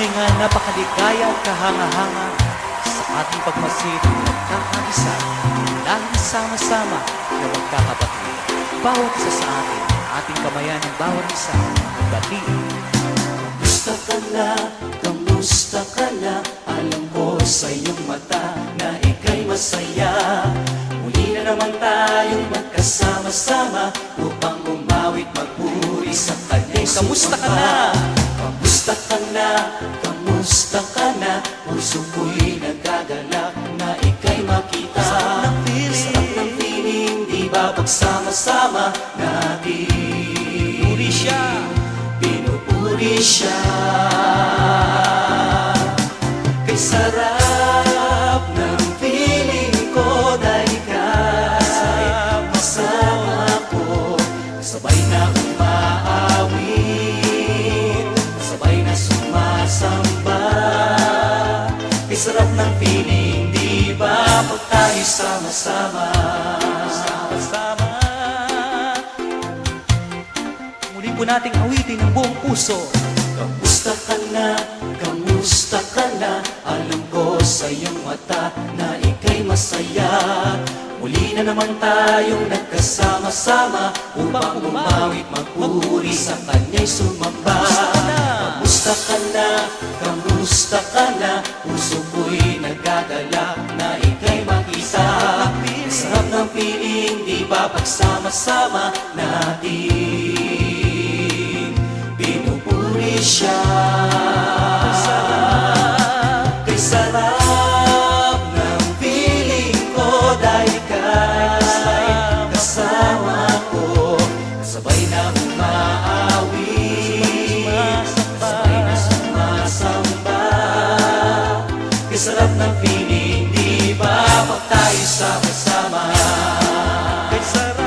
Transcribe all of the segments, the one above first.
tunay nga napakaligaya at kahanga-hanga sa ating pagmasid na nagkakaisa, laging sama-sama na magkakapatid. Bawat isa sa atin, ating kamayan ng bawat isa, batiin. Kamusta ka na? Kamusta ka na? Alam ko sa iyong mata na ika'y masaya. Muli na naman tayong magkasama-sama upang umawit magpuri sa kanya'y Kamusta ka sumamba. na? Kamusta ka na? Kamusta ka na? Puso ko'y nagagalak na ika'y makita. Sarap ng feeling. Sarap ng feeling, di ba pagsama-sama natin? Puri siya. Pinupuri siya. Kay sarap ng feeling ko dahil ika'y kasama ko. Sabay na umaawit, sabay na sumasamba. Kay sarap ng feeling, di ba pag tayo sama-sama? Sama-sama. Muli po nating awitin ng buong puso. Kamusta ka na? Kamusta ka na? Alam ko sa iyong mata na ika'y masaya. Muli na naman tayong nagkasama-sama upang umawit magpuri sa kanya'y sumamba. Kamusta ka na? Kamusta ka na? Puso ko'y nagagalak na ika'y makita. Sarap ng feeling, di ba pagsama-sama natin? Pinupuri siya. Kay sarap ng feeling ko dahil ika'y kasama ko. Sabay na umaawit, sabay na sumasamba. Kay sarap ng feeling, di ba pag tayo sama-sama? Kay sarap.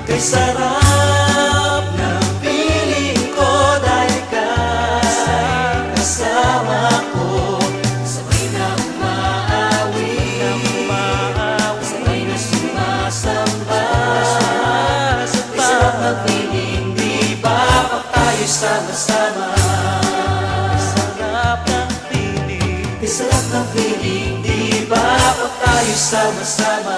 Kay sarap ng feeling ko dahil ika'y kasama ko. Sabay na umaawit, sabay na sumasamba. Kay sarap ng feeling, di ba pag tayo sama-sama? Sarap ng feeling. Kay sarap ng feeling, di ba pag tayo sama-sama?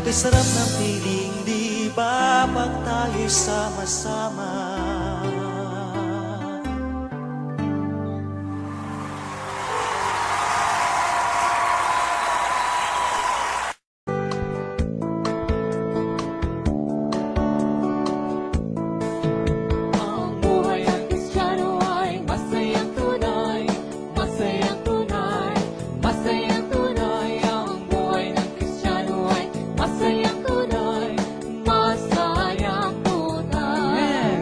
Kay sarap ng feeling, di ba pag tayo'y sama-sama? Ang buhay ng Kristiyano ay masayang tunay, masayang tunay, masayang tunay. Ang buhay ng Kristiyano ay masayang tunay, masayang tunay.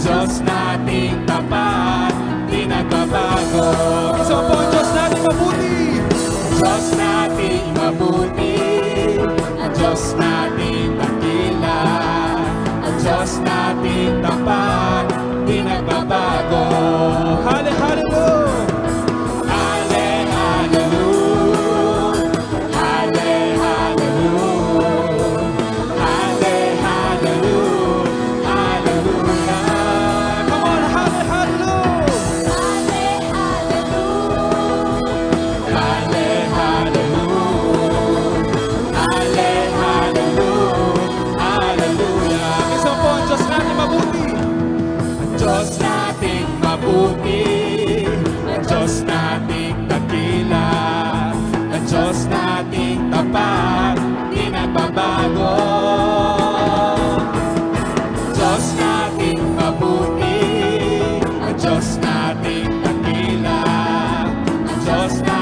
Diyos nating tapat, di nagbabago. Isa po ang Diyos nating mabuti. Diyos nating mabuti, ang Diyos nating dakila, ang Diyos nating tapat, di nagbabago. Hallelujah! Diyos nating mabuti, ang Diyos nating dakila, ang Diyos nating tapat, di nagbabago. Diyos nating mabuti, ang Diyos nating dakila, ang Diyos nating